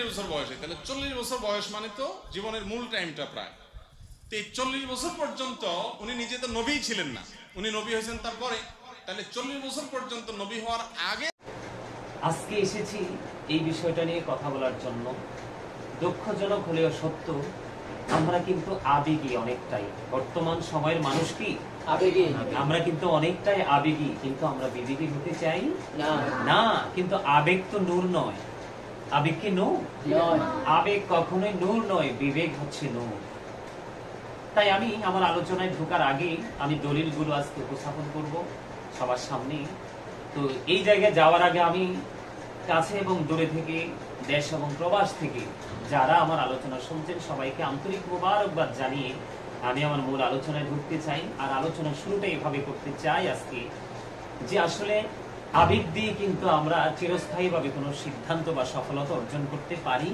বছর বয়সে, তাহলে 40 বছর বয়স মানে তো জীবনের মূল টাইমটা প্রায়। তো এই 40 বছর পর্যন্ত উনি নিজে তো নবী ছিলেন না, উনি নবী হয়েছেন তারপরে। তাহলে 40 বছর পর্যন্ত নবী হওয়ার আগে। আজকে এসেছি এই বিষয়টা নিয়ে কথা বলার জন্য। দুঃখজনক হলেও সত্য, আমরা কিন্তু আবেগী অনেকটাই। বর্তমান সময়ের মানুষ কি আবেগী? আমরা কিন্তু অনেকটাই আবেগী, কিন্তু আমরা বিবেকী হতে চাই না। কিন্তু আবেগ তো নূর নয়। আবেগ কি নূর? আবেগ কখনোই নূর নয়, বিবেক হচ্ছে নূর। তাই আমি আমার আলোচনায় ঢোকার আগে আমি দলিলগুলো আজকে উপস্থাপন করব সবার সামনে। তো এই জায়গায় যাওয়ার আগে আমি কাছে এবং দূরে থেকে, দেশ এবং প্রবাস থেকে যারা আমার আলোচনা শুনছেন সবাইকে আন্তরিক মোবারকবাদ জানিয়ে আমি আমার মূল আলোচনায় ঢুকতে চাই। আর আলোচনার শুরুটা এভাবে করতে চাই আজকে, যে আসলে আবেগ দিয়ে কিন্তু আমরা চিরস্থায়ীভাবে কোনো সিদ্ধান্ত বা সফলতা অর্জন করতে পারি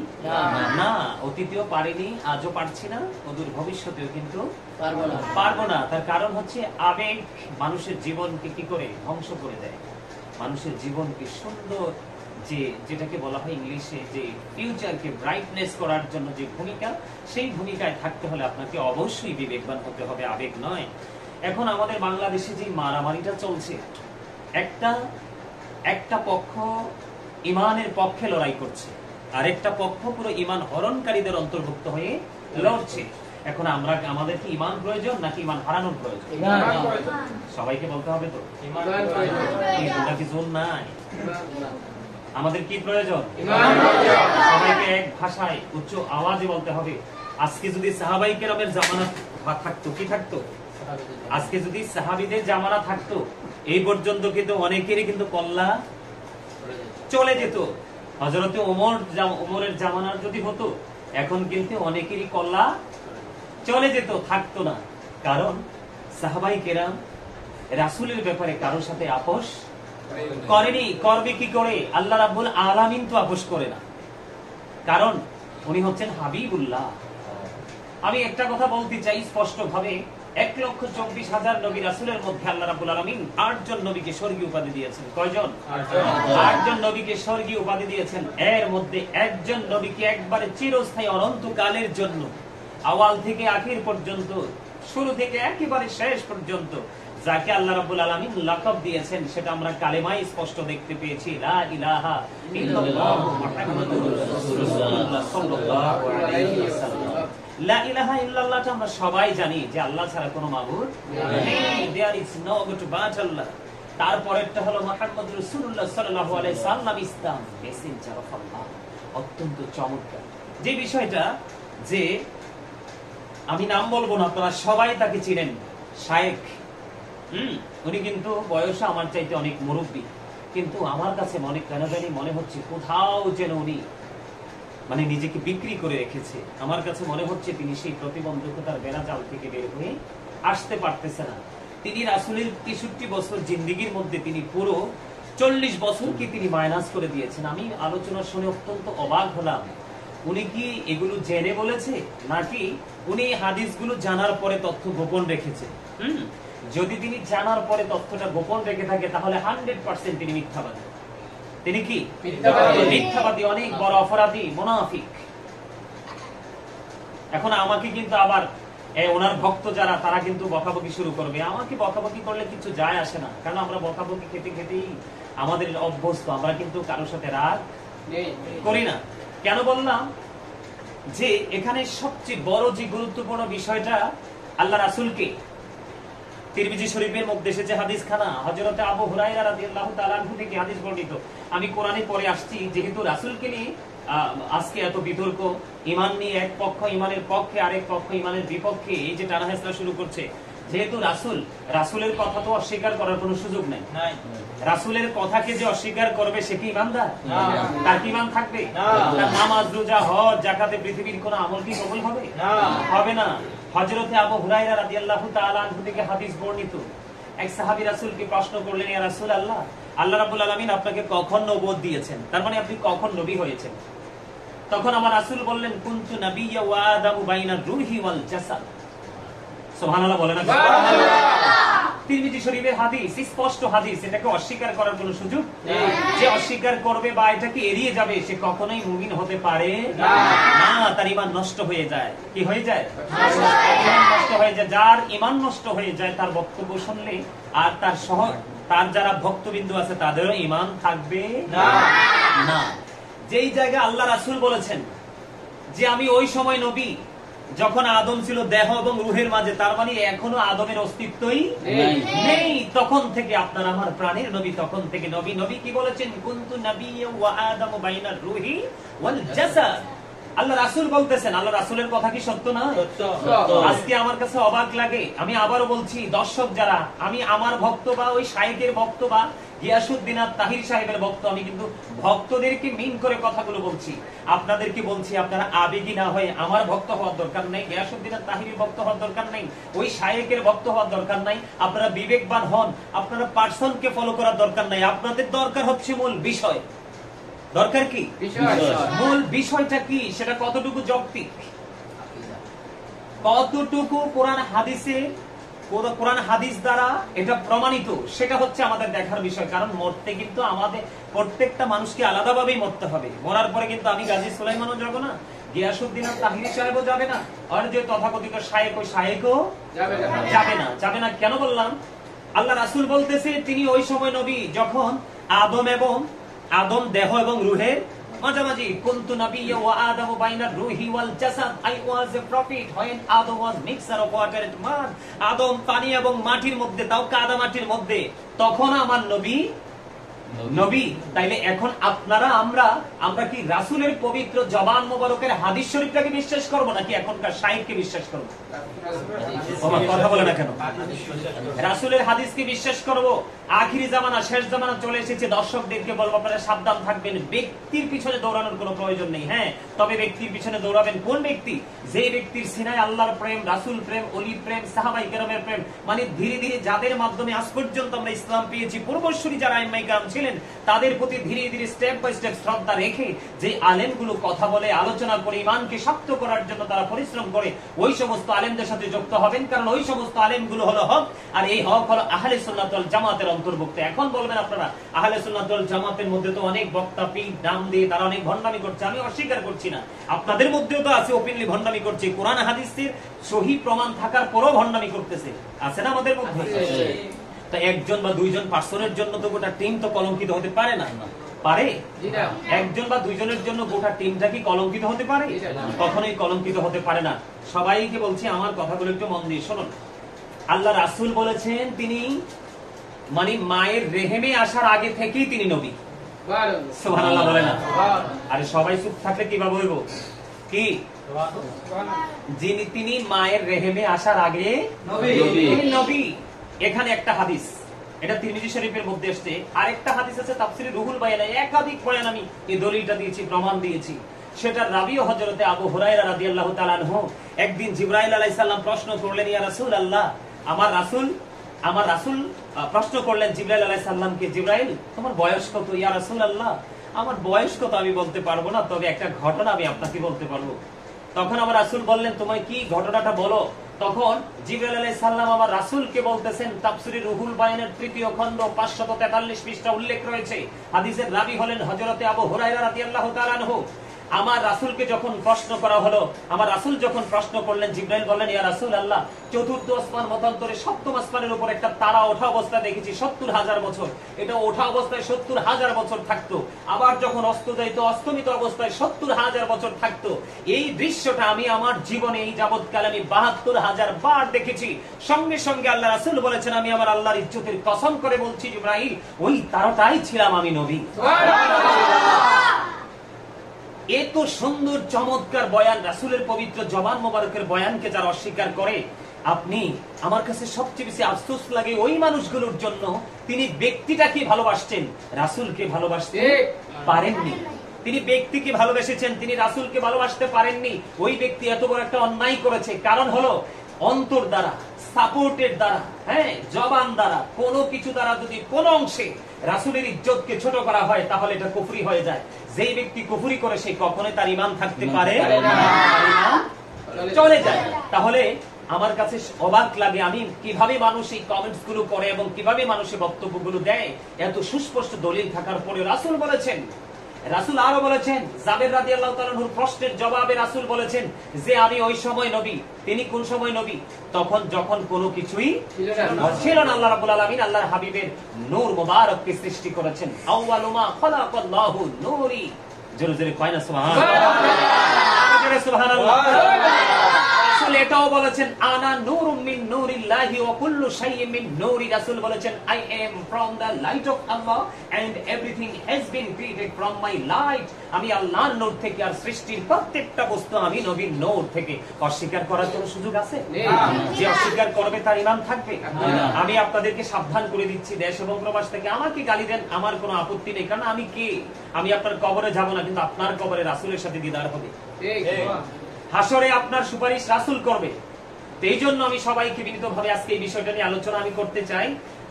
না। অতীতেও পারিনি, আজও পারছি না, অদূর ভবিষ্যতেও কিন্তু পারবো না। তার কারণ হচ্ছে আবেগ মানুষের জীবনকে কি করে ধ্বংস করে দেয়, মানুষের জীবনকে সুন্দর, যেটাকে বলা হয় ইংলিশে যে ফিউচারকে ব্রাইটনেস করার জন্য যে ভূমিকা, সেই ভূমিকায় থাকতে হলে আপনাকে অবশ্যই বিবেকবান হতে হবে, আবেগ নয়। এখন আমাদের বাংলাদেশে যে মারামারিটা চলছে, একটা পক্ষ ইমানের পক্ষে লড়াই করছে, আরেকটা পক্ষ পুরো ইমান হরণকারীদের অন্তর্ভুক্ত হয়ে লড়ছে। এখন আমাদের কি ইমান প্রয়োজন নাকি ইমান হারানোর প্রয়োজন? সবাইকে বলতে হবে তো, তোমরা কি জোর নাই? আমাদের কি প্রয়োজন? সবাইকে এক ভাষায় উচ্চ আওয়াজে বলতে হবে। আজকে যদি সাহাবাই কেরামের জামানা থাকতো, কি থাকতো? আজকে যদি সাহাবীদের জামানা থাকতো, এই পর্যন্ত কিন্তু অনেকেরই কিন্তু কল্লা চলে যেত। হযরতে ওমরের জামানার যদি হতো, এখন কিন্তু অনেকেরই কল্লা চলে যেত, থাকতো না। কারণ সাহাবাই কেরাম রাসূলের ব্যাপারে কারোর সাথে আপোষ করেনি। করবে কি করে? আল্লাহ রাব্বুল আলামিন তো আপোষ করে না, কারণ উনি হচ্ছেন হাবিবুল্লাহ। আমি একটা কথা বলতে চাই স্পষ্ট ভাবে, 1,24,000 নবী রাসূলের মধ্যে আল্লাহ রাব্বুল আলামিন 8 জন নবীকে স্বর্গীয় উপাধি দিয়েছেন। কয়জন? 8 জন নবীকে স্বর্গীয় উপাধি দিয়েছেন। এর মধ্যে একজন নবীকে একবারে চিরস্থায়ী অনন্তকালের জন্য, আওয়াল থেকে আখির পর্যন্ত, শুরু থেকে একেবারে শেষ পর্যন্ত যাকে আল্লাহ রাব্বুল আলামিন লাকাব দিয়েছেন, সেটা আমরা কালেমায় স্পষ্ট দেখতে পেয়েছি, লা ইলাহা ইল্লাল্লাহু মুহাম্মাদুর রাসূলুল্লাহ সাল্লাল্লাহু আলাইহি ওয়াসাল্লাম। লা ইলাহা ইল্লাল্লাহটা আমরা সবাই জানি যে আল্লাহ ছাড়া কোনো মাবুদ নেই, there is no god but Allah. তারপরেরটা হলো মুহাম্মাদুর রাসূলুল্লাহ সাল্লাল্লাহু আলাইহি ওয়াসাল্লাম, ইসলাম, মেসেঞ্জার অফ আল্লাহ। অত্যন্ত চমৎকার যে বিষয়টা, যে আমি নাম বলবো না, আপনারা সবাই তাকে চিনেন, শায়েখ। উনি কিন্তু বয়সে আমার চাইতে অনেক মুরব্বী, কিন্তু আমার কাছে কেন জানি মনে হচ্ছে কোথাও যেন উনি মানে নিজেকে বিক্রি করে রেখেছে। আমার কাছে মনে হচ্ছে তিনি সেই প্রতিবন্ধকতার বেড়াজাল থেকে বের হয়ে আসতে পারতেছে না। তিনি রাসূলের 63 বছর জিন্দেগির মধ্যে তিনি পুরো 40 বছরকে তিনি মাইনাস করে দিয়েছেন। আমি আলোচনা শুনে অত্যন্ত অবাক হলাম। উনি কি এগুলো জেনে বলেছে, নাকি উনি হাদিসগুলো জানার পরে তথ্য গোপন রেখেছে? যদি তিনি জানার পরে তথ্যটা গোপন রেখে থাকে, তাহলে 100% তিনি মিথ্যাবাদী। তিনি কি মিথ্যাবাদী, অনেক বড় অপরাধী, মুনাফিক। এখন আমাকে কিন্তু আবার ওনার ভক্ত যারা, তারা কিন্তু বকাবকি শুরু করবে। আমাকে বকাবকি করলে কিছু যায় আসে না, কারণ আমরা বকাবকি খেতে খেতেই আমাদের অভ্যস্ত। আমরা কিন্তু কারোর সাথে রাগ করি না। কেন বললাম যে এখানে সবচেয়ে বড় যে গুরুত্বপূর্ণ বিষয়টা, আল্লাহ রাসূলকে তিরমিজি শরীফের মধ্যে এসেছে হাদিস খানা, হযরতে আবু হুরায়রা রাদিয়াল্লাহু তাআলা আনহু থেকে হাদিস বর্ণিত। আমি কোরআনে পড়ে আসছি, যেহেতু রাসূলকে নিয়ে আজকে এত বিতর্ক, ঈমান নিয়ে এক পক্ষ ঈমানের পক্ষে, আরেক পক্ষ ঈমানের বিপক্ষে, এই যে টানাহেঁচড়া শুরু করছে। যেহেতু রাসূলের কথা তো অস্বীকার করার কোনো সুযোগ নাই। রাসূলের কথাকে যে অস্বীকার করবে সে কি ঈমানদার? তার কি ঈমান থাকবে? তার নামাজ, রোজা, হজ, যাকাতে পৃথিবীর কোনো আমল কি কবুল হবে? হবে না। হযরতে আবু হুরায়রা রাদিয়াল্লাহু তাআলা আনহু থেকে হাদিস বর্ণিত, এক সাহাবী রাসূলকে প্রশ্ন করলেন, ইয়া রাসূলুল্লাহ, আল্লাহ রাব্বুল আলামিন আপনাকে কখন নবুয়ত দিয়েছেন? তার মানে আপনি কখন নবী হয়েছেন? তখন আমার রাসূল বললেন, কুনতু নাবিয়্যা ওয়া আদামু বাইনা রূহি ওয়াল জাসাদ। সুবহানাল্লাহ বলেন না? তিরমিজি শরীফের হাদিস, স্পষ্ট হাদিস, এটাকে অস্বীকার করার কোনো সুযোগ নেই। যে অস্বীকার করবে বা এটাকে এড়িয়ে যাবে সে কখনোই মুমিন হতে পারে না, তার ঈমান নষ্ট হয়ে যায়। কি হয়ে যায়? ঈমান নষ্ট হয়ে যায়। যার ঈমান নষ্ট হয়ে যায় তার বক্তব্য শুনলে আর তার যারা ভক্তবিন্দু আছে তাদেরও ঈমান থাকবে না। যেই জায়গায় আল্লাহ রাসূল বলেছেন যে আমি ওই সময় নবী যখন আদম ছিল দেহ এবং রূহের মাঝে, তার মানে এখনো আদমের অস্তিত্বই নেই। তখন থেকে আপনার আমার প্রাণের নবী, তখন থেকে নবী। নবী কি বলেছেন? কুনতু নাবিয়্যান ওয়া আদামু বাইনার রূহি ওয়াল জাসাদ। আল্লাহ রাসূল বলতেছেন। আল্লাহ রাসূলের কথা কি সত্য না? আজকে আমার কাছে অবাক লাগে, আমি আবারও বলছি, দর্শক যারা, আমি আমার ভক্ত বা ওই শায়েখের ভক্ত বা গিয়াসউদ্দিন তাহির সাহেবের ভক্ত, আমি কিন্তু ভক্তদেরকে মিন করে কথাগুলো বলছি। আপনাদেরকে বলছি আপনারা আবেগী না হয়ে আমার ভক্ত হওয়ার দরকার নেই, গিয়াসউদ্দিন তাহিরের ভক্ত হওয়ার দরকার নেই, ওই শায়েখের ভক্ত হওয়ার দরকার নাই। আপনারা বিবেকবান হন, আপনারা পার্সনকে ফলো করার দরকার নাই। আপনাদের দরকার হচ্ছে মূল বিষয়। দরকার কি? মূল বিষয়টা কি? সেটা কতটুকু যৌক্তিক, কতটুকু কোরআন হাদিস দ্বারা এটা প্রমাণিত, সেটা হচ্ছে আমাদের দেখার বিষয়। কারণ মরতে কিন্তু আমাদের প্রত্যেকটা মানুষকে আলাদাভাবেই মরতে হবে। মরার পরে কিন্তু আমি গাজী সুলাইমানও যাব না, গিয়াসউদ্দিন তাহিরি সাহেবও যাবে না, আর যে তথাকথিত শায়েখ ওই শায়েখও যাবে না। কেন বললাম? আল্লাহ রাসূল বলতেছে তিনি ওই সময় নবী যখন আদম দেহ এবং রূহের মাঝামাঝি। কুনতু নাবিয়্যান ওয়া আদামু বাইনার রূহি ওয়াল Jasad. I was a prophet when Adam was mixture of water and mud. আদম পানি এবং মাটির মধ্যে, তাও কাদা মাটির মধ্যে, তখন আমার নবী। তাইলে এখন আপনারা আমরা কি রাসূলের পবিত্র জবান মোবারকের হাদিস শরীফটাকে বিশ্বাস করব নাকি এখনকার শাইখকে বিশ্বাস করব? কথা বলে না কেন? রাসূলের হাদিসকে বিশ্বাস করব। আখিরি জামানা, শেষ জামানা চলে এসেছে। দর্শকদেরকে বলবো আপনারা সাবধান থাকবেন, ব্যক্তির পিছনে দৌড়ানোর কোনো প্রয়োজন নেই। হ্যাঁ, তবে ব্যক্তির পিছনে দৌড়াবেন কোন ব্যক্তি? যে ব্যক্তির সিনায় আল্লাহর প্রেম, রাসূল প্রেম, ওলি প্রেম, সাহাবায়ে কেরামের প্রেম, মানে ধীরে ধীরে যাদের মাধ্যমে আজ পর্যন্ত আমরা ইসলাম পেয়েছি, পূর্বসূরি যারা আইম্মায়ে কেরাম ছিলেন, তাদের প্রতি ধীরে ধীরে স্টেপ বাই স্টেপ শ্রদ্ধা রেখে যে আলেমগুলো কথা বলে, আলোচনা করে, ঈমানকে শক্ত করার জন্য তারা পরিশ্রম করে, ওই সমস্ত আলেমদের সাথে যুক্ত হবেন। কারণ ওই সমস্ত আলেমগুলো হলো হক, আর এই হক হলো আহলে সুন্নাত ওয়াল জামাতের অন্তর্ভুক্ত। এখন বলবেন আপনারা আহলে সুন্নাত ওয়াল জামাতের মধ্যে তো অনেক বক্তা পীর নাম দিয়ে তারা অনেক ভণ্ডামি করছে। আমি অস্বীকার করছি না, আপনাদের মধ্যেও তো আছে ওপেনলি ভণ্ডামি করছে, কোরআন হাদিসের সহিহ প্রমাণ থাকার পরও ভণ্ডামি করতেছে। আছে না আমাদের মধ্যে? তা একজন বা দুইজন পার্সনের জন্য তো গোটা টিম তো কলঙ্কিত হতে পারে না। পারে? একজন বা দুইজনের জন্য গোটা টিমটা কি কলঙ্কিত হতে পারে? কখনোই কলঙ্কিত হতে পারে না। সবাইকে বলছি আমার কথাগুলো একটু মন দিয়ে শুনুন। আল্লাহ রাসূল বলেছেন তিনি মানে মায়ের রেহেমে আসার আগে থেকেই তিনি নবী। সুবহানাল্লাহ বলে না? আরে সবাই চুপ থাকলে কিভাবে হইব? কি তিনি মায়ের রেহেমে আসার আগে নবী। এখানে একটা হাদিস, এটা তিরমিজি শরীফের মধ্যে আসছে। আরেকটা হাদিস আছে তাফসীরে রুহুল বায়ানে, একাধিক বয়ান আমি এই দলিলটা দিয়েছি, প্রমাণ দিয়েছি। সেটা রাবী হযরতে আবু হুরায়রা রাদিয়াল্লাহু তাআলা আনহু একদিন জিবরাইল আলাইহিস সালাম প্রশ্ন করলেন, ইয়া রাসূলুল্লাহ, আমার রাসূল প্রশ্ন করলেন জিবরাইল আলাইহিস সালামকে, জিবরাইল তোমার বয়স কত? ইয়া রাসূলুল্লাহ, আমার বয়স কত আমি বলতে পারবো না, তবে একটা ঘটনা আমি আপনাকে বলতে পারবো। তখন আমার রাসূল বললেন, তোমায় কি ঘটনাটা বলো। তখন জিবরাইল আলাইহিস সালাম আমার রাসূলকে বলতেছেন, তাফসীরে রুহুল বায়ানের 3য় খণ্ড 543 পৃষ্ঠা উল্লেখ রয়েছে, হাদিসের রাবী হলেন হযরতে আবু হুরায়রা রাদিয়াল্লাহু তাআলা আনহু। আমার রাসূলকে যখন প্রশ্ন করা হলো, আমার রাসূল যখন প্রশ্ন করলেন, জিবরাইল বললেন, ইয়া রাসূলুল্লাহ, চতুর্থ আসমান মতান্তরে সপ্তম আসমানের উপর একটা তারা ওঠা অবস্থায় দেখেছি 70,000 বছর। এটা ওঠা অবস্থায় 70,000 বছর থাকতো, আবার যখন অস্ত যাইতো অস্তমিত অবস্থায় 70,000 বছর থাকতো। এই দৃশ্যটা আমি আমার জীবনে এই যাবৎকাল আমি 72,000 বার দেখেছি। সঙ্গে সঙ্গে আল্লাহ রাসূল বলেছেন, আমি আমার আল্লাহর ইজ্জতের কসম করে বলছি জিবরাইল, ওই তারাটাই ছিলাম আমি, নবী। এত সুন্দর চমৎকার বয়ান, রাসূলের পবিত্র জবান মোবারকের বয়ানকে যারা অস্বীকার করে, আপনি আমার কাছে সবচেয়ে বেশি আফসোস লাগে ওই মানুষগুলোর জন্য, তিনি ব্যক্তিটাকে ভালোবাসতেন, রাসূলকে ভালোবাসতে পারেননি। তিনি ব্যক্তিকে ভালোবেসেছেন, তিনি রাসূলকে ভালোবাসতে পারেননি। ওই ব্যক্তি এত বড় একটা অন্যায় করেছে। কারণ হলো অন্তর দ্বারা, সাপোর্টের দ্বারা, হ্যাঁ, জবান দ্বারা, কোনো কিছু দ্বারা যদি কোন অংশে রাসূলের ইজ্জতকে ছোট করা হয় তাহলে এটা কুফরি হয়ে যায়। যেই ব্যক্তি কুফরি করে সে কখনোই তার ঈমান থাকতে পারে না, ঈমান চলে যায়। তাহলে আমার কাছে অবাক লাগে আমি কিভাবে মানুষ এই কমেন্টস গুলো করে এবং কিভাবে মানুষের বক্তব্যগুলো দেয়। এত সুস্পষ্ট দলিল থাকার পরে রাসূল বলেছেন, রাসূল আরো বলেছেন, জাবের রাদিয়াল্লাহু তাআলা নূর প্রশ্নের জবাবে রাসূল বলেছেন যে আমি ওই সময় নবী। তিনি কোন সময় নবী? তখন যখন কোনো কিছুই ছিল না। আল্লাহ রাব্বুল আলামিন আল্লাহর হাবিবের নূর মুবারককে সৃষ্টি করেছেন। আউয়ালু মা খালাকাল্লাহু নূরি। জোরে জোরে কয় না সুবহানাল্লাহ, জোরে সুবহানাল্লাহ। রাসূল এটাও বলেছেন আনা নূরুম মিন নূরিল্লাহি ওয়া কুল্লু শাইইন মিন নূরি। রাসূল বলেছেন I am from the light of Allah and everything has been created from my light. আমি আল্লাহর নূর থেকে, আর সৃষ্টির প্রত্যেকটা বস্তু আমি নবীর নূর থেকে। অস্বীকার করার কোনো সুযোগ আছে? যে অস্বীকার করবে তার ঈমান থাকবে? আমি আপনাদেরকে সাবধান করে দিচ্ছি, দেশ এবং প্রবাস থেকে আমাকে গালি দেন, আমার কোনো আপত্তি নেই, কারণ আমি কে? আমি আপনার কবরে যাব না, কিন্তু আপনার কবরে রাসূলের সাথে দিদার হবে। হাসরে আপনার সুপারিশ রাসূল করবে। এই জন্য আমি সবাইকে বিনীতভাবে আজকে এই বিষয়টা নিয়ে আলোচনা আমি করতে চাই,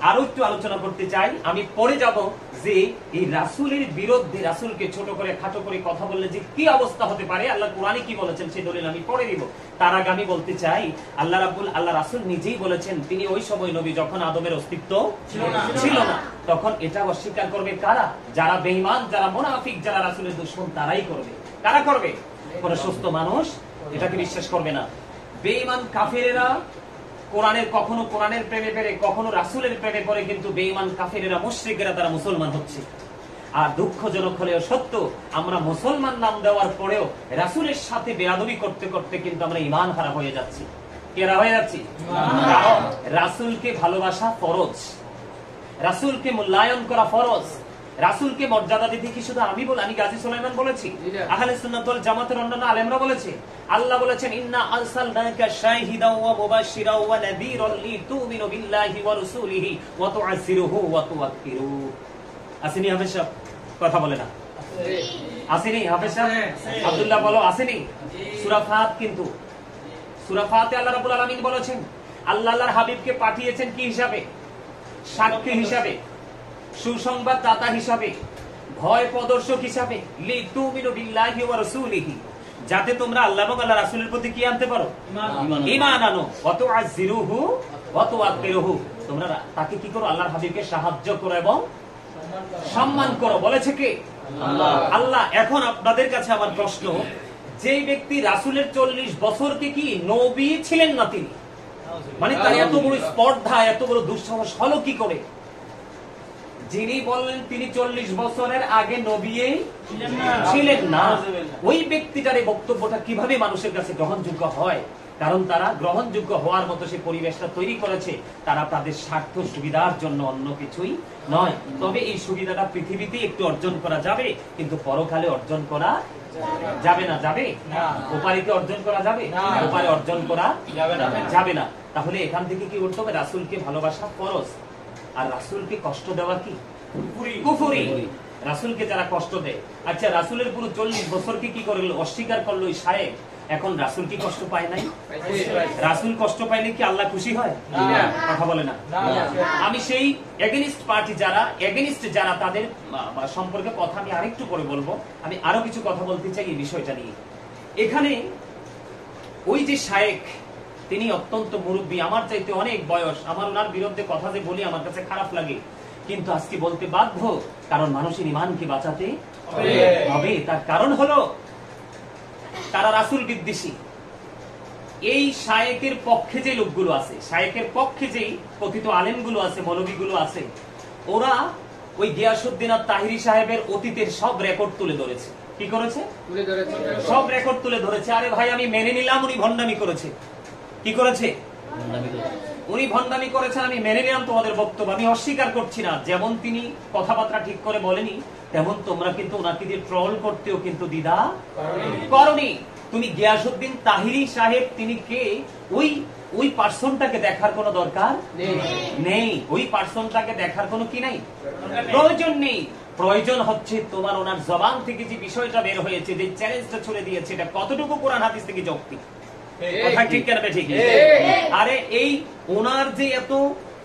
আরো একটু আলোচনা করতে চাই। আমি পরে যাব যে এই রাসূলের বিরুদ্ধে, রাসূলকে ছোট করে খাটো করে কথা বললে যে কি অবস্থা হতে পারে, আল্লাহ কোরআনে কি বলেছেন সেই দলিল আমি পরে দিব। তার আগে আমি বলতে চাই আল্লাহ রাসূল নিজেই বলেছেন তিনি ওই সময় নবী যখন আদমের অস্তিত্ব ছিল না। তখন এটা অস্বীকার করবে কারা? যারা বেঈমান, যারা মুনাফিক, যারা রাসূলের দুশমন, তারাই করবে। কারা করবে? কোন সুস্থ মানুষ এটাকে বিশ্বাস করবে না। বেঈমান কাফেরেরা কখনো কোরআনের প্রেমে পড়ে, কখনো রাসূলের প্রেমে পড়ে, কিন্তু বেঈমান কাফেরেরা, মুশরিকেরা তারা মুসলমান হচ্ছে। আর দুঃখজনক হলেও সত্য, আমরা মুসলমান নাম দেওয়ার পরেও রাসূলের সাথে বেয়াদবি করতে করতে কিন্তু আমরা ঈমান হারা হয়ে যাচ্ছি। কেরা হয়ে যাচ্ছি? কারণ রাসূলকে ভালোবাসা ফরজ, রাসূলকে মূল্যায়ন করা ফরজ, রাসূলকে মর্যাদা দিতে কি শুধু আমি গাজী সুলাইমান বলেছি? আহলে সুন্নাত ওয়াল জামাতের অন্যান্য আলেমরা বলেছে। আল্লাহ বলেছেন ইন্না আরসালনাকা শাহিদাও ওয়া মুবাশশিরাও ওয়া নাযীরাল লিতুমিনু বিল্লাহি ওয়া রাসূলিহি ওয়া তুআযিরুহু ওয়া তুওয়াক্কিরু। আসেনি হাফেজ সাহেব? কথা বলে না। আসেনি হাফেজ সাহেব? আব্দুল্লাহ বলো আসেনি? সূরা ফাত, কিন্তু সূরা ফাতে আল্লাহ রাব্বুল আলামিন বলেছেন আল্লাহর হাবিবকে পাঠিয়েছেন কি হিসাবে? সাক্ষী হিসাবে, সুসংবাদদাতা হিসাবে, ভয় প্রদর্শক হিসাবে। লিতুমিনু বিল্লাহি ওয়া রাসূলিহি, যাতে তোমরা আল্লাহ এবং আল্লাহর রাসূলের প্রতি কি আনতে পারো? ঈমান আনো। ওয়া তুআযিরুহু ওয়া তুওয়াক্কিরুহু, তোমরা তাকে কি করো? আল্লাহর হাবিবকে সাহায্য করো এবং সম্মান করো। বলেছে কে? আল্লাহ। এখন আপনাদের কাছে আমার প্রশ্ন, যেই ব্যক্তি রাসূলের 40 বছরকে কি নবী ছিলেন না তিনি, মানে তার এত বড় স্পর্ধা, এত বড় দুঃসাহস হলো কি করে? যিনি বললেন তিনি 40 বছরের আগে নবী ছিলেন না, ওই ব্যক্তিটার এই বক্তব্যটা কিভাবে মানুষের কাছে গ্রহণযোগ্য হয়? কারণ তারা গ্রহণযোগ্য হওয়ার মতো সে পরিবেশটা তৈরি করেছে, তারা তাদের স্বার্থ সুবিধার জন্য, অন্য কিছুই নয়। তবে এই সুবিধাটা পৃথিবীতে একটু অর্জন করা যাবে, কিন্তু পরকালে অর্জন করা যাবে না। যাবে? ওপারিতে অর্জন করা যাবে? ওপারে অর্জন করা যাবে না। তাহলে এখান থেকে কি করতে হবে? রাসূলকে ভালোবাসা ফরজ, আর রাসূলকে কষ্ট দেওয়া কি কুফরি। রাসূলকে যারা কষ্ট দেয়, আচ্ছা রাসূলের পুরো 40 বছরকে কি করলো? অস্বীকার করলো এই সাহেব। এখন রাসূল কি কষ্ট পায় নাই? রাসূল কষ্ট পাইলে কি আল্লাহ খুশি হয়? কথা বলে না। আমি সেই এগেনিস্ট পার্টি যারা, এগেনিস্ট যারা, তাদের সম্পর্কে কথা আমি আরেকটু পরে বলবো। আমি আরো কিছু কথা বলতে চাই এই বিষয়টা নিয়ে। এখানে ওই যে শায়েখ, তিনি অত্যন্ত মুরব্বী, আমার চাইতে অনেক বয়স। আমার ওনার বিরুদ্ধে কথা যে বলি আমার কাছে খারাপ লাগে, কিন্তু আজকে বলতে বাধ্য, কারণ মানুষের ঈমানকে বাঁচাতে হবে। তার কারণ হলো তারা রাসূল বিদ্বেষী। এই শায়েকের পক্ষে যে লোকগুলো আছে, শায়েকের পক্ষে যেই কথিত আলেমগুলো আছে, মৌলবীগুলো আছে, ওরা ওই গিয়াসউদ্দিন আত-তাহিরি সাহেবের অতীতের সব রেকর্ড তুলে ধরেছে। কি করেছে? সব রেকর্ড তুলে ধরেছে। আরে ভাই, আমি মেনে নিলাম উনি ভণ্ডামি করেছে। কি করেছে? উনি ভণ্ডামি করেছেন, আমি মেনে নিলাম তোমাদের বক্তব্য, আমি অস্বীকার করছি না। যেমন তিনি কথাবার্তা ঠিক করে বলেনি, তেমন তোমরা কিন্তু ওনাকে দিয়ে ট্রল করতেও কিন্তু দ্বিধা করনি। তুমি গিয়াসউদ্দিন তাহিরি সাহেব তিনি কে, ওই পার্সনটাকে দেখার কোনো দরকার নেই। ওই পার্সনটাকে দেখার কোনো কি নাই, প্রয়োজন নেই। প্রয়োজন হচ্ছে তোমার ওনার জবান থেকে যে বিষয়টা বের হয়েছে, যে চ্যালেঞ্জটা ছুড়ে দিয়েছে, এটা কতটুকু কোরআন হাদিস থেকে যৌক্তিক। কথা ঠিক কেন? ঠিক। আরে এই ওনার যে এত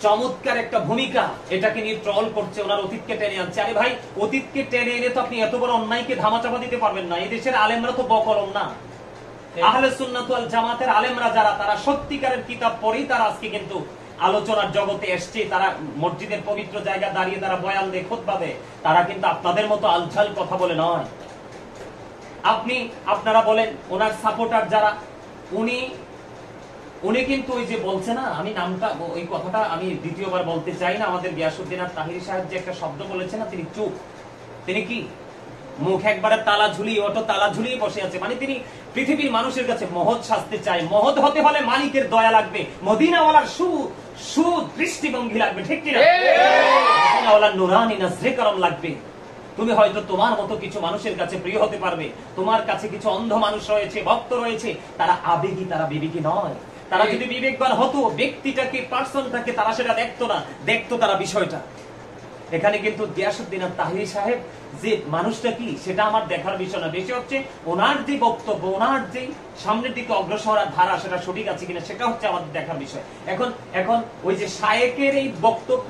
চমৎকার একটা ভূমিকা, এটাকে নিয়ে ট্রল করছে, ওনার অতীতকে টেনে আনছে। আরে ভাই, অতীতকে টেনে এনে তো আপনি এত বড় অন্যায়কে ধামাচাপা দিতে পারবেন না। এই দেশের আলেমরা তো বকলম না, আহলে সুন্নাত ওয়াল জামাতের আলেমরা যারা, তারা সত্যিকারের কিতাব পড়েই তারা আজকে কিন্তু আলোচনার জগতে এসছে। তারা মসজিদের পবিত্র জায়গা দাঁড়িয়ে তারা বয়ান দেয়, খুতবা দেয়। তারা কিন্তু আপনাদের মতো আলঝাল কথা বলে নয়। আপনারা বলেন ওনার সাপোর্টার যারা, উনি কিন্তু ওই যে বলছে না, আমি নামটা ওই কথাটা আমি দ্বিতীয়বার বলতে চাই না, আমাদের গিয়াসউদ্দিন আর তাহিরি সাহেব যে একটা শব্দ বলেছে না, তিনি চুপ, তিনি কি মুখ একবারে তালা ঝুলিয়ে, অটো তালা ঝুলিয়ে বসে আছে। মানে তিনি পৃথিবীর মানুষের কাছে মহৎ সাজতে চায়। মহৎ হতে হলে মালিকের দয়া লাগবে, মদিনাওয়ালার সুদৃষ্টিভঙ্গি লাগবে, ঠিক কিনা? মদিনাওয়ালার নুরানি নজরে করম লাগবে। তুমি হয়তো তোমার মতো কিছু মানুষের কাছে প্রিয় হতে পারবে, তোমার কাছে কিছু অন্ধ মানুষ রয়েছে, ভক্ত রয়েছে, তারা আবেগী, তারা বিবেকী নয়। তারা যদি বিবেকবান হতো, ব্যক্তিটাকে, পার্সনটাকে তারা সেটা দেখতো না, দেখতো তারা বিষয়টা। এখানে কিন্তু গিয়াসউদ্দিন আর তাহিরি সাহেব যে মানুষটা কি, সেটা আমার দেখার বিষয় না, বেশি হচ্ছে ওনার যে বক্তব্য, ওনার যে সামনের দিকে অগ্রসর ধারা, সেটা সঠিক আছে কিনা সেটা হচ্ছে আমাদের দেখার বিষয়। এখন ওই যে শায়েকের এই বক্তব্য,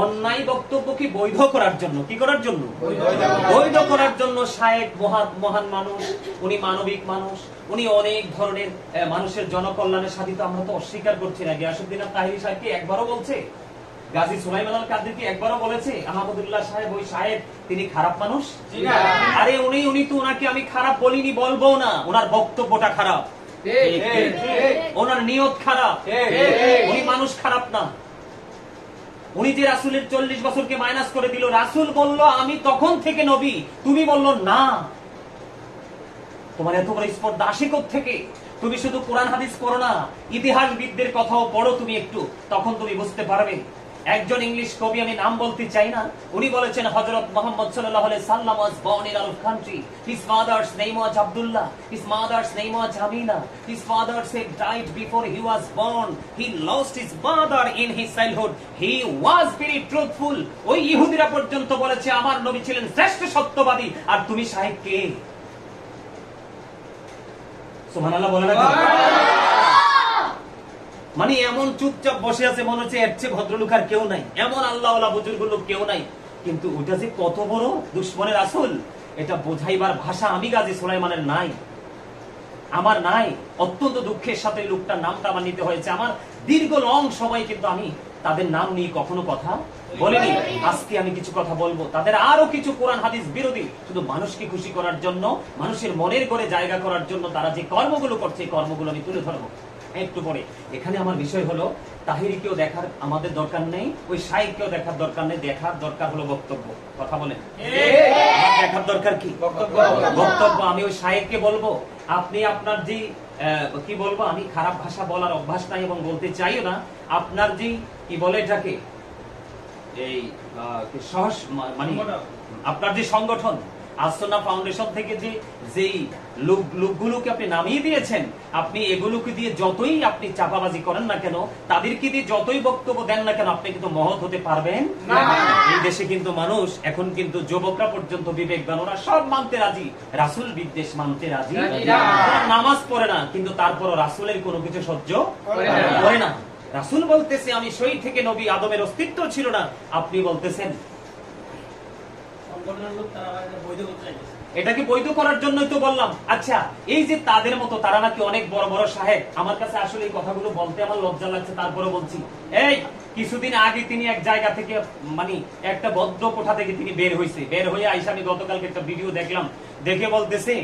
অন্যায় বক্তব্যকে বৈধ করার জন্য, কি করার জন্য? বৈধ করার জন্য শায়েক মহান মানুষ, উনি মানবিক মানুষ, উনি অনেক ধরনের মানুষের জনকল্যাণের সাথে, আমরা তো অস্বীকার করছি না। গিয়াসউদ্দিন আর তাহিরি সাহেব কি একবারও বলছে? গাজী সুলাইমান আল কাদের কি একবারও বলেছে আহমদুল্লাহ সাহেব, ওই সাহেব তিনি খারাপ মানুষ? আরে উনি তো, ওনাকে আমি খারাপ বলিনি, বলবো না, ওনার বক্তব্যটা খারাপ, ওনার নিয়ত খারাপ, উনি মানুষ খারাপ না। উনি যে রাসূলের 40 বছরকে মাইনাস করে দিল, রাসূল বলল আমি তখন থেকে নবী, তুমি বলল না। তোমার এত বড় স্পর্ধা আসে থেকে? তুমি শুধু কোরআন হাদিস পড়ো না, ইতিহাসবিদদের কথাও পড়ো তুমি একটু, তখন তুমি বুঝতে পারবে। একজন ইংলিশ কবি, আমি নাম বলতে চাই না, উনি বলেছেন হযরত মুহাম্মদ সাল্লাল্লাহু আলাইহি সাল্লাম was born in Arab country. His father's name was Abdullah. His mother's name was Amina. His father said died before he was born. He lost his mother in his childhood. He was very truthful. ওই ইহুদিরা পর্যন্ত বলেছে আমার নবী ছিলেন শ্রেষ্ঠ সত্যবাদী, আর তুমি সাহেব কে? সুবহানাল্লাহ বলেন না? মানে এমন চুপচাপ বসে আছে, মনে হচ্ছে এর চেয়ে ভদ্রলোক আর কেউ নাই, এমন আল্লাহওয়ালা বুজুর্গ লোক কেউ নাই। কিন্তু ওটা যে কত বড় দুশমনের রাসূল, এটা বোঝাইবার ভাষা আমি গাজী সুলাইমানের নাই, আমার নাই। অত্যন্ত দুঃখের সাথে লোকটার নামটা আমার নিতে হয়েছে। আমার দীর্ঘ লং সময় কিন্তু আমি তাদের নাম নিয়ে কখনো কথা বলিনি। আজকে আমি কিছু কথা বলবো। তাদের আরো কিছু কোরআন হাদিস বিরোধী, শুধু মানুষকে খুশি করার জন্য, মানুষের মনের করে জায়গা করার জন্য তারা যে কর্মগুলো করছে, এই কর্মগুলো আমি তুলে ধরবো একটু পরে। এখানে আমার বিষয় হলো, তাহিরিকেও দেখার আমাদের দরকার নেই, ওই শাইখকেও দেখার দরকার নেই, দেখার দরকার হলো বক্তব্য। কথা বলেন, দেখার দরকার কি? বক্তব্য। আমি ওই শাইখকে বলবো, আপনি আপনার যে কি বলবো, আমি খারাপ ভাষা বলার অভ্যাস নাই এবং বলতে চাইও না, আপনার যে কি বলে এটাকে, এই সহজ মানে আপনার যে সংগঠন আসনা ফাউন্ডেশন থেকে যেই লোকগুলোকে আপনি নামিয়ে দিয়েছেন, আপনি এগুলোকে দিয়ে যতই আপনি চাপাবাজি করেন না কেন, তাদেরকে দিয়ে যতই বক্তব্য দেন না কেন, আপনি কিন্তু মহৎ হতে পারবেন না। এই দেশে কিন্তু মানুষ এখন কিন্তু যুবকরা পর্যন্ত বিবেকবান, ওরা সব মানতে রাজি, রাসূল বিদ্বেষ মানতে রাজি, নামাজ পড়ে না, কিন্তু তারপরও রাসূলের কোনো কিছু সহ্য করে না। রাসূল বলতেছে আমি সেই থেকে নবী, আদমের অস্তিত্ব ছিল না, আপনি বলতেছেন এটাকে বৈধ করার জন্যই তো বললাম। আচ্ছা, এই যে তাদের মতো তারা নাকি অনেক বড় বড় সাহেব, আমার কাছে আসলে এই কথাগুলো বলতে আমার লজ্জা লাগছে, তারপরে বলছি। এই কিছুদিন আগে তিনি এক জায়গা থেকে, মানে একটা বদ্ধ কোঠা থেকে তিনি বের হয়ে আইসা, আমি গতকালকে একটা ভিডিও দেখলাম, দেখে বলতেছে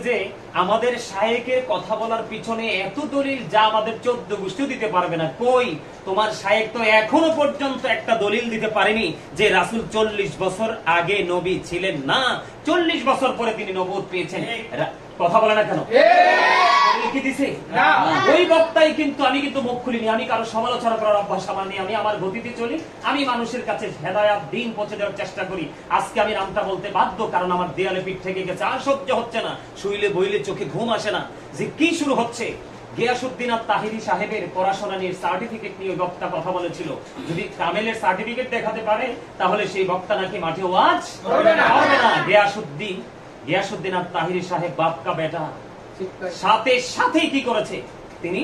যে আমাদের শায়েকের কথা বলার পিছনে এত দলিল যা আমাদের 14 গোষ্ঠীও দিতে পারবে না। কই, তোমার শায়েক তো এখনো পর্যন্ত একটা দলিল দিতে পারেনি যে রাসূল 40 বছর আগে নবী ছিলেন না, 40 বছর পরে তিনি নবুয়ত পেয়েছেন। কথা বলে না কেন? ওই বক্তাই কিন্তু, আমি কিন্তু মুখ খুলিনি, আমি কারো সমালোচনা করার অভ্যাস আমার নেই, আমি আমার গতিতে চলি, আমি মানুষের কাছে হেদায়াত দিন পৌঁছে দেওয়ার চেষ্টা করি। আজকে আমি নামটা বলতে বাধ্য, কারণ আমার দেয়ালে পিঠ থেকে গেছে, আর সহ্য হচ্ছে না, শুইলে বইলে চোখে ঘুম আসে না, যে কি শুরু হচ্ছে। গিয়াসউদ্দিন আর তাহিরি সাহেবের পড়াশোনা নিয়ে, সার্টিফিকেট নিয়ে বক্তা কথা বলেছিল, যদি কামেলের সার্টিফিকেট দেখাতে পারে তাহলে সেই বক্তা নাকি মাঠে ওয়াজ করবে না। গিয়াসউদ্দিন আর তাহিরি সাহেব বাপ কা বেটা, সাথে সাথে কি করেছে, তিনি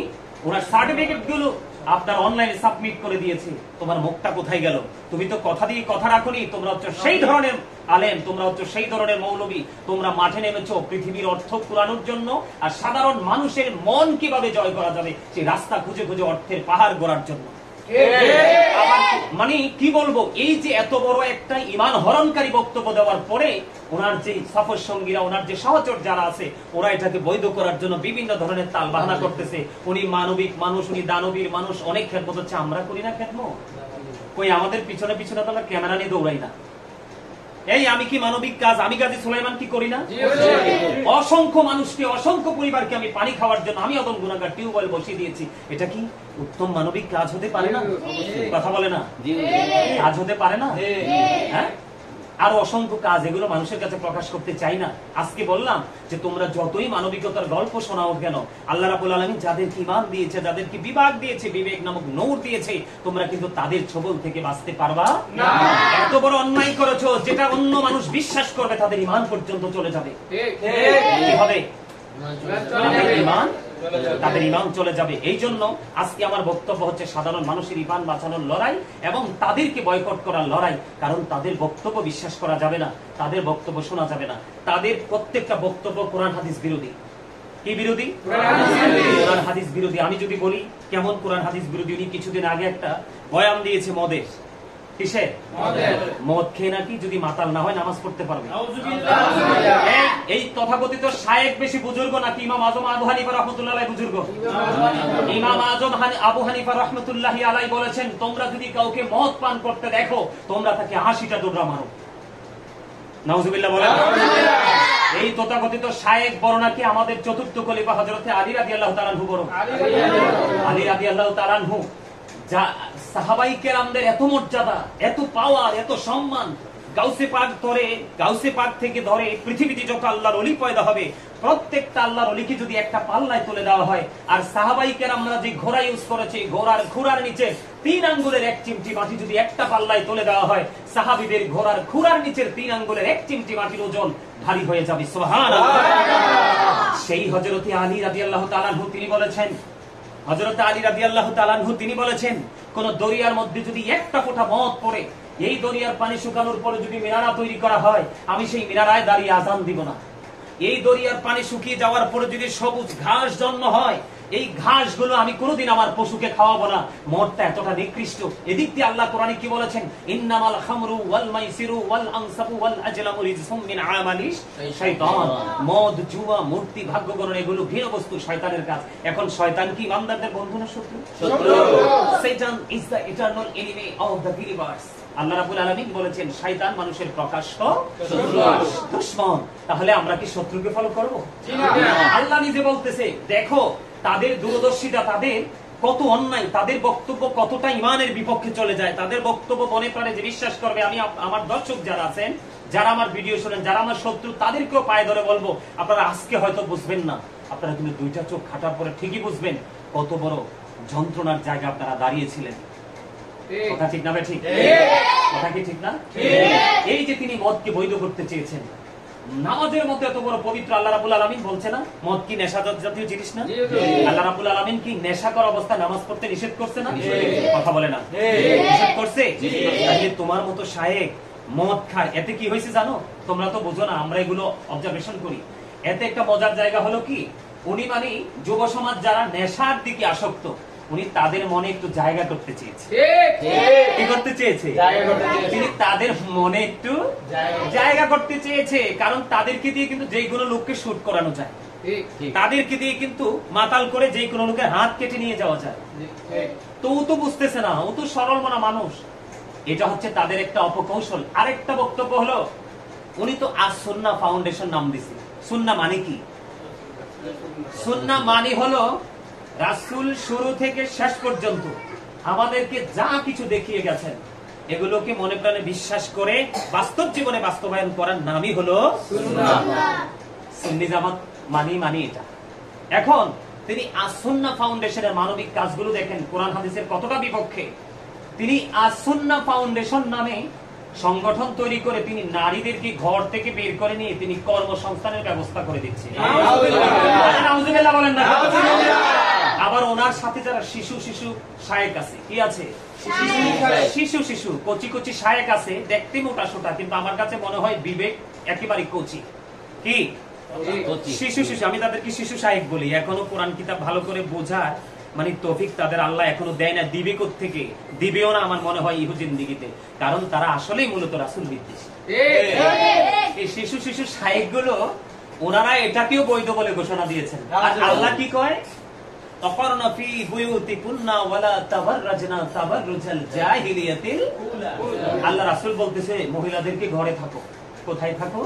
ওনার সার্টিফিকেট গুলো আপনার অনলাইনে সাবমিট করে দিয়েছে, তোমার মুখটা কোথায় গেল? তুমি তো কথা দিয়ে কথা রাখোনি। তোমরা হচ্ছে সেই ধরনের আলেম, তোমরা হচ্ছে সেই ধরনের মৌলবী, তোমরা মাঠে নেমেছো পৃথিবীর অর্থ কুড়ানোর জন্য, আর সাধারণ মানুষের মন কিভাবে জয় করা যাবে সেই রাস্তা খুঁজে খুঁজে অর্থের পাহাড় গড়ার জন্য। মানে কি বলবো, এই যে এত বড় একটা ইমান হরণকারী বক্তব্য দেওয়ার পরে ওনার যে সফর সঙ্গীরা, ওনার যে সহচর যারা আছে, ওরা এটাকে বৈধ করার জন্য বিভিন্ন ধরনের তাল বাহানা করতেছে। উনি মানবিক মানুষ, উনি দানবীর মানুষ, অনেক খেদমত হচ্ছে। আমরা করি না খেদমত? কই আমাদের পিছনে পিছনে তো আমরা ক্যামেরা নিয়ে দৌড়াই না। এই আমি কি মানবিক কাজ, আমি কাজী সুলাইমান কি করি না? অসংখ্য মানুষকে, অসংখ্য পরিবারকে আমি পানি খাওয়ার জন্য আমি অদম গুনাহগার টিউবওয়েল বসিয়ে দিয়েছি। এটা কি উত্তম মানবিক কাজ হতে পারে না? কথা বলে না, কাজ হতে পারে না? হ্যাঁ, আরো অসংখ্য কাজ, এগুলো মানুষের কাছে প্রকাশ করতে চাই না। আজকে বললাম যে তোমরা যতই মানবিকতার গল্প শোনাও কেন, আল্লাহ রাব্বুল আলামিন যাদেরকে ঈমান দিয়েছে, যাদেরকে বিবেক দিয়েছে, বিবেক নামক নূর দিয়েছে, তোমরা কিন্তু তাদের ছবল থেকে বাঁচতে পারবা না। এত বড় অন্যায় করেছো যেটা অন্য মানুষ বিশ্বাস করবে, তাদের ঈমান পর্যন্ত চলে যাবে। কি হবে? তাদের ঈমান চলে যাবে। এই জন্য আজকে আমার বক্তব্য হচ্ছে সাধারণ মানুষের ঈমান বাঁচানোর লড়াই এবং তাদেরকে বয়কট করার লড়াই। কারণ তাদের বক্তব্য বিশ্বাস করা যাবে না, তাদের বক্তব্য শোনা যাবে না। তাদের প্রত্যেকটা বক্তব্য কোরআন হাদিস বিরোধী। কি বিরোধী? কোরআন হাদিস বিরোধী। আমি যদি বলি কেমন কোরআন হাদিস বিরোধী, উনি কিছুদিন আগে একটা বয়ান দিয়েছে মদের। কিসের? মদ খেয়ে নাকি যদি মাতাল না হয় নামাজ পড়তে পারবে। এই তথাকথিত শায়েখ বেশি বুজুর্গ নাকি ইমাম আজম আবু হানিফা রাহমাতুল্লাহি আলাইহি বুজুর্গ? ইমাম আজম আবু হানিফা রাহমাতুল্লাহি আলাইহি বলেছেন, তোমরা যদি কাউকে মদ পান করতে দেখো, তোমরা তাকে 80টা ডোরা মারো। নাউজুবিল্লাহ বলেন। এই তথাকথিত শায়েখ বড় নাকি আমাদের চতুর্থ খলিফা হযরতে আলী রাদিয়াল্লাহু তাআলা আনহু বড়। আলী রাদিয়াল্লাহু তাআলা আনহু সাহাবাই কেরামদের এত মর্যাদা, এত পাওয়ার, এত সম্মান, গাউসে পাক থেকে ধরে পৃথিবীতে যত আল্লাহর ওলি পয়দা হবে, প্রত্যেকটা আল্লাহর ওলিকে যদি একটা পাল্লায় তুলে দেওয়া হয়, আর সাহাবাই কেরামরা যে ঘোড়া ইউজ করেছে, ঘোড়ার খুরার নিচে 3 আঙ্গুলের 1 চিমটি মাটি যদি একটা পাল্লায় তুলে দেওয়া হয়, সাহাবীদের ঘোড়ার খুরার নিচের 3 আঙ্গুলের 1 চিমটি মাটির ওজন ভারী হয়ে যাবে। সুবহানাল্লাহ। সেই হযরতে আলী রাদিয়াল্লাহু তাআলা আনহু তিনি বলেছেন, হযরত আলী রাদিয়াল্লাহু তাআলা আনহু তিনি বলেছেন, কোন দরিয়ার মধ্যে যদি একটা ফোঁটা মদ পড়ে, এই দরিয়ার পানি শুকানোর পরে যদি মিনারা তৈরি করা হয়, আমি সেই মিনারায় দাঁড়িয়ে আযান দিব না। এই দরিয়ার পানি শুকিয়ে যাওয়ার পরে যদি সবুজ ঘাস জন্ম হয়, এই ঘাসগুলো আমি কোনোদিন আমার পশুকে খাওয়াবো না। মদটা এতটা নিকৃষ্ট। এদিক দিয়ে আল্লাহ কোরআনে কি বলেছেন? ইন্নামাল খামরু ওয়াল মাইসিরু ওয়াল আনসাবু ওয়াল আজলামু রিজসুম মিন আমালিশ শাইতান। মদ, জুয়া, মূর্তি, ভাগ্যগণনা এগুলো ঘৃণ্য বস্তু, শয়তানের কাজ। এখন শয়তান কি ইমানদারদের বন্ধু না শত্রু? শত্রু। Satan is the eternal enemy of the believers. আল্লাহ রাব্বুল আলামিন বলেছেন শয়তান মানুষের প্রকাশ্য দুশমন। তাহলে আমরা কি শত্রুকে ফলো করব? আল্লাহ নিজে বলতেছে, দেখো তাদের দূরদর্শিতা, তাদের কত অন্যায়, তাদের বক্তব্য কতটা ইমানের বিপক্ষে চলে যায়। তাদের বক্তব্য মনে প্রাণে যে বিশ্বাস করবে, আমি আমার দর্শক যারা আছেন, যারা আমার ভিডিও শোনেন, যারা আমার শত্রু, তাদেরকেও পায়ে ধরে বলবো, আপনারা আজকে হয়তো বুঝবেন না, আপনারা কিন্তু 2টা চোখ খাটার পরে ঠিকই বুঝবেন কত বড় যন্ত্রণার জায়গা আপনারা দাঁড়িয়েছিলেন। কথা ঠিক না? ঠিক কথা কি ঠিক না? এই যে তিনি মদকে বৈধ করতে চেয়েছেন, নামাজের মধ্যে এত বড় পবিত্র, আল্লাহ রাব্বুল আলামিন বলছে না মদ কি নেশা জাতীয় জিনিস না? আল্লাহ রাব্বুল আলামিন কি নেশাকর অবস্থায় নামাজ পড়তে নিষেধ করছে না? কথা বলে না, নিষেধ করছে। তাহলে তোমার মতো শায়েখ মদ খায়, এতে কি হয়েছে জানো? তোমরা তো বুঝো না, আমরা এগুলো অবজারভেশন করি। এতে একটা মজার জায়গা হলো কি, উনি মানে যুব সমাজ যারা নেশার দিকে আসক্ত, উনি তাদের মনে একটু জায়গা করতে চেয়েছে। কি করতে চেয়েছে? তিনি তাদের মনে একটু জায়গা করতে চেয়েছে। কারণ তাদেরকে দিয়ে কিন্তু যে কোনো লোককে শুট করানো যায়, তাদেরকে দিয়ে কিন্তু মাতাল করে যে কোনো লোকের হাত কেটে নিয়ে যাওয়া যায়। তো ও তো বুঝতেছে না, ও তো সরল মনা মানুষ। এটা হচ্ছে তাদের একটা অপকৌশল। আরেকটা বক্তব্য হলো, উনি তো আস-সুন্নাহ ফাউন্ডেশন নাম দিছে। সুন্নাহ মানে কি? সুন্নাহ মানে হলো রাসূল শুরু থেকে শেষ পর্যন্ত আমাদেরকে যা কিছু দেখিয়ে গেছেন, এগুলোকে মনে প্রাণে বিশ্বাস করে বাস্তব জীবনে বাস্তবায়ন করার নামই হলো সুন্নাহ। সুন্নি জামাত মানি এটা। এখন তিনি আস-সুন্নাহ ফাউন্ডেশনের মানবিক কাজগুলো দেখেন, কোরআন হাদিসের কতটা বিপক্ষে। তিনি আস-সুন্নাহ ফাউন্ডেশন নামে সংগঠন তৈরি করে তিনি নারীদেরকে ঘর থেকে বের করে নিয়ে তিনি কর্মসংস্থানের ব্যবস্থা করে দিচ্ছেন। নাউজুবিল্লাহ বলেন না? আবার ওনার সাথে যারা শিশু শিশু শায়েক আছে, কি আছে, শিশু শিশু কচি কচি শায়েক আছে, দেখতে মোটা সোটা, কিন্তু আমার কাছে মনে হয় বিবেক একেবারে কচি। কি শিশু শিশু, আমি তাদেরকে শিশু শায়েক বলি। এখনো কোরআন কিতাব ভালো করে বোঝার মানে তৌফিক তাদের আল্লাহ এখনো দেয় না। দিবে কোত্থেকে, দিবেও না আমার মনে হয় ইহু জিন্দিগিতে, কারণ তারা আসলেই মূলত রাসূল বিদ্বেষী। এই শিশু শিশু শায়েক গুলো ওনারা এটাকেও বৈধ বলে ঘোষণা দিয়েছেন। আর আল্লাহ কি কয়, তাকারনা ফি বুয়ুতিকুন্না ওয়ালা তাবাররাজনা তাবাররুজাল জাহিলিয়াতিল উলা। আল্লাহ রাসূল বলতেছে মহিলাদেরকে ঘরে থাকো। কোথায় থাকো?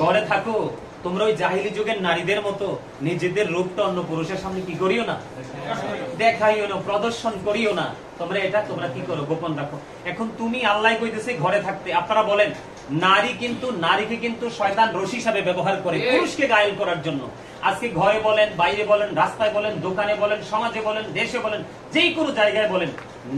ঘরে থাকো। তোমরা ওই জাহিলি যুগের নারীদের মতো নিজেদের রূপটা অন্য পুরুষের সামনে কি করিও না, দেখাইও না, প্রদর্শন করিও না। তোমরা এটা তোমরা কি করো, গোপন রাখো। এখন তুমি আল্লাহ কইতেছে ঘরে থাকতে, আপনারা বলেন নারীকে কিন্তু শয়তান রশি হিসাবে ব্যবহার করে পুরুষকে গায়েল করার জন্য। আজকে ঘরে বলেন, বাইরে বলেন, রাস্তায় বলেন, দোকানে বলেন, সমাজে বলেন, দেশে বলেন, যেই কোনো জায়গায় বলেন,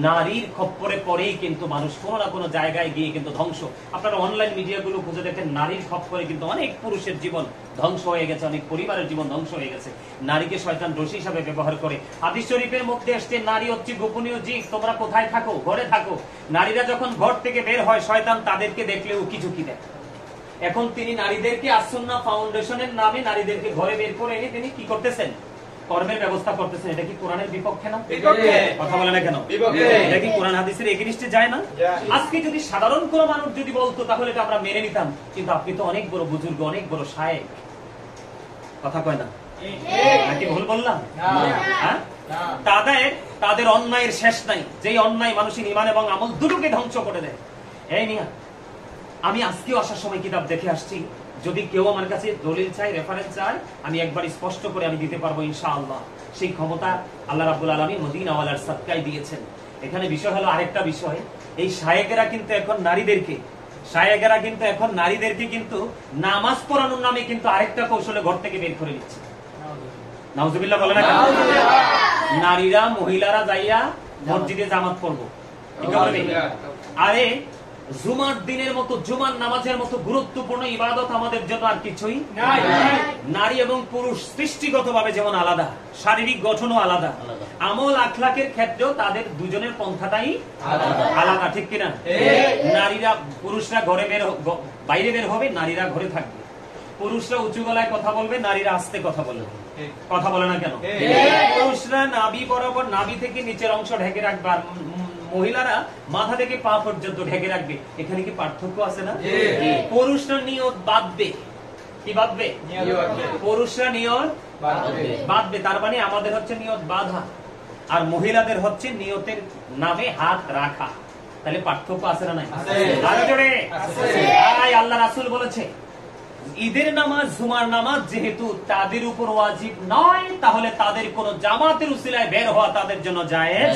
নারীর খপ্পরে পরেই কিন্তু মানুষ কোনো না কোনো জায়গায় গিয়ে কিন্তু ধ্বংস। আপনারা অনলাইন মিডিয়াগুলো খুঁজে দেখেন, নারীর খপ্পরে কিন্তু অনেক পুরুষের জীবন ধ্বংস হয়ে গেছে, অনেক পরিবারের জীবন ধ্বংস হয়ে গেছে। নারীকে শয়তান রশি হিসাবে ব্যবহার করে। হাদিস শরীফের মধ্যে আসছে নারী হচ্ছে গোপনীয় জীব, তোমরা কোথায় থাকো? ঘরে থাকো। নারীরা যখন ঘর থেকে বের হয়, শয়তান তাদেরকে দেখলেও উকি দেয়। এখন তিনি নারীদেরকে আসুন্নাহ ফাউন্ডেশনের নামে নারীদেরকে ঘরে বের করে এনে তিনি কি করতেছেন, কর্মের ব্যবস্থা করতেছেন। এটা কি কোরআনের বিপক্ষে না? কথা বলে না কেন? এটা কি কোরআন হাদিসের এগেইনস্টে যায় না? আজকে যদি সাধারণ কোন মানুষ যদি বলতো তাহলে এটা আমরা মেনে নিতাম, কিন্তু আপনি তো অনেক বড় বুজুর্গ, অনেক বড় শায়েখ, কথা কয় না? নাকি ভুল বললাম? হ্যাঁ, তাদের অন্যায়ের শেষ নাই, যেই অন্যায় মানুষের ঈমান এবং আমল দুটোকে ধ্বংস করে দেয়। এই নিয়া আমি আজকেও আসার সময় কিতাব দেখে আসছি, যদি কেউ আমার কাছে দলিল চাই, রেফারেন্স চাই, আমি একবার স্পষ্ট করে আমি দিতে পারবো ইনশাআল্লাহ। সেই ক্ষমতা আল্লাহ রাব্বুল আলামিন মদিনাওয়ালার সাদকায় দিয়েছেন। এখানে বিষয় হলো আরেকটা বিষয়, এই শায়েকেরা কিন্তু এখন নারীদেরকে কিন্তু নামাজ পড়ানোর নামে কিন্তু আরেকটা কৌশলে ঘর থেকে বের করে দিচ্ছে। নাউজুবিল্লাহ বলে না? নারীরা মহিলারা যাইয়া মসজিদে জামাত পড়বো, আরে জুমার দিনের মতো, জুমার নামাজের মতো গুরুত্বপূর্ণ ইবাদত আমাদের জন্য আর কিছুই নাই। নারী এবং পুরুষ সৃষ্টিগতভাবে যেমন আলাদা, শারীরিক গঠনও আলাদা, আমল আখলাকের ক্ষেত্রেও তাদের দুজনের পন্থাটাই আলাদা, ঠিক কিনা? নারীরা, পুরুষরা বাইরে বের হবে, নারীরা ঘরে থাকবে। পুরুষরা উঁচু গলায় কথা বলবে, নারীরা আস্তে কথা বলবে। কথা বলে না কেন? পুরুষরা নাভি বরাবর, নাভি থেকে নিচের অংশ ঢেকে রাখবে, আর মহিলারা মাথা থেকে পা পর্যন্ত ঢেকে রাখবে। এখানে কি পার্থক্য আছে না? পুরুষরা নিয়ত বাঁধবে, কি বাঁধবে? পুরুষরা নিয়ত বাঁধবে, তার মানে আমাদের হচ্ছে নিয়ত বাঁধা, আর মহিলাদের হচ্ছে নিয়তের নামে হাত রাখা। তাহলে পার্থক্য আছে না? নাই? আল্লাহ রাসূল বলেছে ঈদের নামাজ, জুমার নামাজ যেহেতু তাদের উপর ওয়াজিব নয়, তাহলে তাদের কোন জামাতের উসিলায় বের হওয়া তাদের জন্য জায়েজ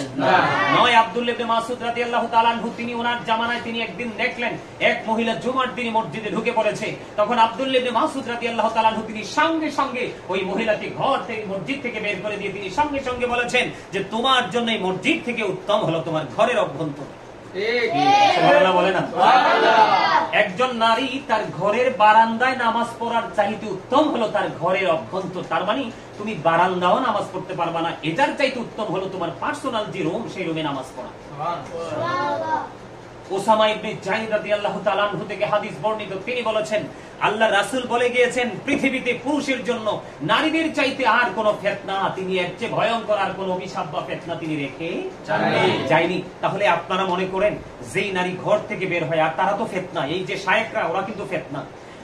নয়। আব্দুল্লাহ ইবনে মাসউদ রাদিয়াল্লাহু তাআলা আনহু, তিনি ওনার জামানায় তিনি একদিন দেখলেন এক মহিলা জুমার দিনে মসজিদে ঢুকে পড়েছে। তখন আব্দুল্লাহ ইবনে মাসউদ রাদিয়াল্লাহু তাআলা আনহু তিনি সঙ্গে সঙ্গে ওই মহিলাকে ঘর থেকে, মসজিদ থেকে বের করে দিয়ে তিনি সঙ্গে সঙ্গে বলেছেন যে তোমার জন্য এই মসজিদ থেকে উত্তম হলো তোমার ঘরের অভ্যন্তর। বলে না, একজন নারী তার ঘরের বারান্দায় নামাজ পড়ার চাইতে উত্তম হলো তার ঘরের অভ্যন্তর। তার মানে তুমি বারান্দাও নামাজ পড়তে পারবা না, এটার চাইতে উত্তম হলো তোমার পার্সোনাল যে রুম, সেই রুমে নামাজ পড়া। ওসামা ইবনে যায়েদ রাদিয়াল্লাহু তাআলা আনহু থেকে হাদিস বর্ণিত, তিনি বলেছেন আল্লাহ রাসূল বলে গিয়েছেন পৃথিবীতে পুরুষের জন্য নারীদের চাইতে আর কোন ফিতনা, তিনি এর চেয়ে ভয়ঙ্কর আর কোন অভিশাপ বা ফিতনা তিনি রেখে যায়নি। তাহলে আপনারা মনে করেন যেই নারী ঘর থেকে বের হয়, আর তারা তো ফিতনা, এই যে শায়েকরা ওরা কিন্তু ফিতনা।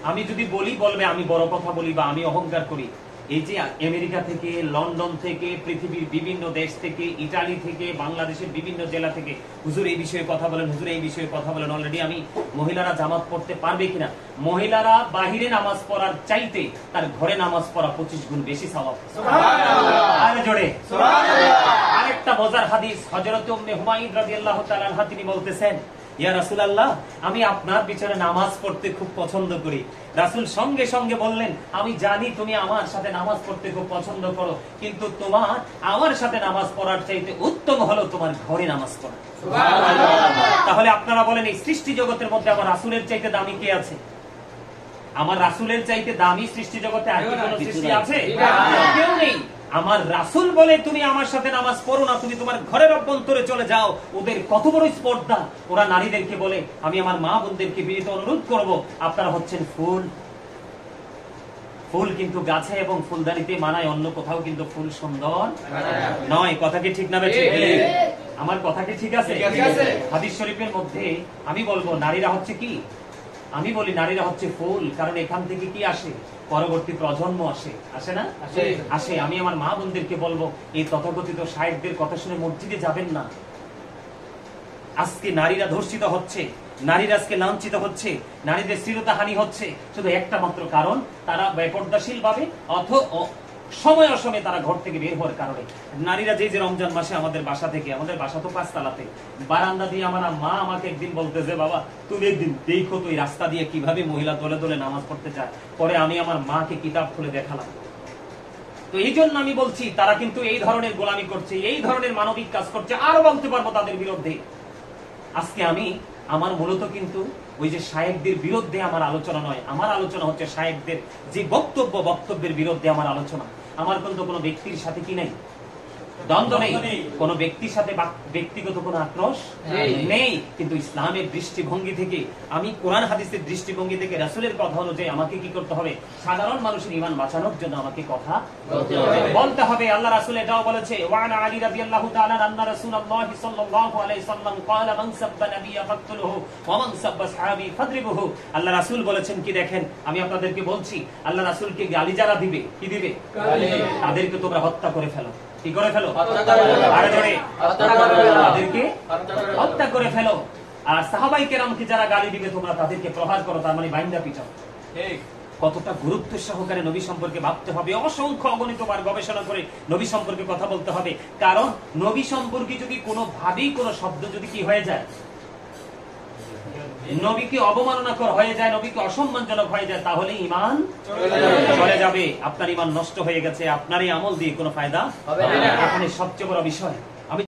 আমি যদি বলি বলবে আমি বড় কথা বলি বা আমি অহংকার করি। এই যে আমেরিকা থেকে, লন্ডন থেকে, পৃথিবীর বিভিন্ন দেশ থেকে, ইটালি থেকে, বাংলাদেশের বিভিন্ন জেলা থেকে হুজুর এই বিষয়ে কথা বলেন, হুজুর এই বিষয়ে কথা বলেন। অলরেডি আমি মহিলারা জামাত পড়তে পারবে কিনা, মহিলারা বাহিরে নামাজ পড়ার চাইতে তার ঘরে নামাজ পড়া 25 গুণ বেশি সওয়াব। সুবহানাল্লাহ, জোরে সুবহানাল্লাহ। আরেকটা মজার হাদিস, হযরত উম্মে হুমায়রা রাদিয়াল্লাহু তাআলা আনহা তিনি বলতেছেন ইয়া রাসূলুল্লাহ, আমি আপনার পিছনে নামাজ পড়তে খুব পছন্দ করি। রাসূল সঙ্গে সঙ্গে বললেন আমি জানি তুমি আমার সাথে নামাজ পড়তে খুব পছন্দ করো, কিন্তু তোমার আমার সাথে নামাজ পড়ার চাইতে উত্তম হলো তোমার ঘরে নামাজ পড়া। সুবহানাল্লাহ। তাহলে আপনারা বলেন এই সৃষ্টি জগতের মধ্যে আমার রাসূলের চাইতে দামি কে আছে? আমার রাসূলের চাইতে দামি সৃষ্টি জগতে আর কি কোনো সৃষ্টি আছে? কেউ নেই। আমার রাসূল বলে তুমি আমার সাথে নামাজ পড়ো না, তুমি তোমার ঘরের অভ্যন্তরে চলে যাও। ওদের কত বড় স্পর্ধা! ওরা নারীদেরকে বলে, আমি আমার মা বোনদেরকে বিনীত অনুরোধ করব, আপনারা হচ্ছেন ফুল। ফুল কিন্তু গাছে এবং ফুলদানিতে মানায়, অন্য কোথাও কিন্তু ফুল সুন্দর নয়। কথা কি ঠিক না বেঠিক? আমার কথা কি ঠিক আছে? হাদিস শরীফের মধ্যে আমি বলবো নারীরা হচ্ছে কি, আমি বলি নারীরা হচ্ছে ফুল, কারণ এখান থেকে কি আসে? পরবর্তী প্রজন্ম আসে। আসে না? আসে। আমি আমার মা বোনদেরকে বলবো, এই তথাকথিত শায়েখদের কথা শুনে মসজিদে যাবেন না। আজকে নারীরা ধর্ষিত হচ্ছে, নারীরা আজকে লাঞ্ছিত হচ্ছে, নারীদের শ্লীলতাহানি হচ্ছে, শুধু একটা মাত্র কারণ, তারা বেপর্দাশীল ভাবে সময় অসময়ে তারা ঘর থেকে বের হওয়ার কারণে। নারীরা যে রমজান মাসে আমাদের বাসা থেকে, আমাদের বাসা তো 5 তলাতে, বারান্দা দিয়ে আমার মা আমাকে একদিন বলতেছে, বাবা তুমি একদিন দেখো তো এই রাস্তা দিয়ে কিভাবে মহিলা দলে দলে নামাজ পড়তে যায়। পরে আমি আমার মাকে কিতাব খুলে দেখালাম। তো এই জন্য আমি বলছি, তারা কিন্তু এই ধরনের গোলামি করছে, এই ধরনের মানবিক কাজ করছে, আরো বলতে পারবো তাদের বিরুদ্ধে। আজকে আমার মূলত কিন্তু ওই যে শায়েখদের বিরুদ্ধে আমার আলোচনা নয়, আমার আলোচনা হচ্ছে শায়েখদের যে বক্তব্যের বিরুদ্ধে আমার আলোচনা। আমার কিন্তু কোনো ব্যক্তির সাথে কি নেই, দ্বন্দ্ব নেই, কোন ব্যক্তির সাথে ব্যক্তিগত কোন আক্রোশ নেই, কিন্তু ইসলামের দৃষ্টিভঙ্গি থেকে, আমি কোরআন হাদিসের দৃষ্টিভঙ্গি থেকে রাসূলের কথা অনুযায়ী আমাকে কি করতে হবে? সাধারণ মানুষের ঈমান বাঁচানোর জন্য আমাকে কথা বলতে হবে। আল্লাহ রাসূল এটাও বলেছে, ওয়ানা আলী রাদিয়াল্লাহু তাআলা আন্না রাসূলুল্লাহ সাল্লাল্লাহু আলাইহি সাল্লাম ক্বালা মান সাব্বা নাবিয়্যা ফাকতুলহু ওয়া মান সাব্বা সাহাবী ফাদরিবুহু। আল্লাহ রাসূল বলেছেন কি, দেখেন আমি আপনাদেরকে বলছি, আল্লাহ রাসূলকে গালি যারা দিবে, কি দিবে? গালি। তাদেরকে তোমরা হত্যা করে ফেলো। কি করে ফেলো? তাদেরকে হত্যা করে ফেলো। আর সাহাবায়ে কেরামকে যারা গালি দিবে তোমরা তাদেরকে প্রহার করো, তার মানে বাইন্দা পিটাও। কতটা গুরুত্ব সহকারে নবী সম্পর্কে ভাবতে হবে, অসংখ্য অগণিতবার গবেষণা করে নবী সম্পর্কে কথা বলতে হবে। কারণ নবী সম্পর্কে যদি কোনোভাবেই কোনো শব্দ যদি কি হয়ে যায়, নবীকে অবমাননাকর হয়ে যায়, নবীকে অসম্মানজনক হয়ে যায়, তাহলে ঈমান চলে যাবে। আপনার ঈমান নষ্ট হয়ে গেছে, আপনার এই আমল দিয়ে কোনো ফায়দা হবে না। এখানে সবচেয়ে বড় বিষয়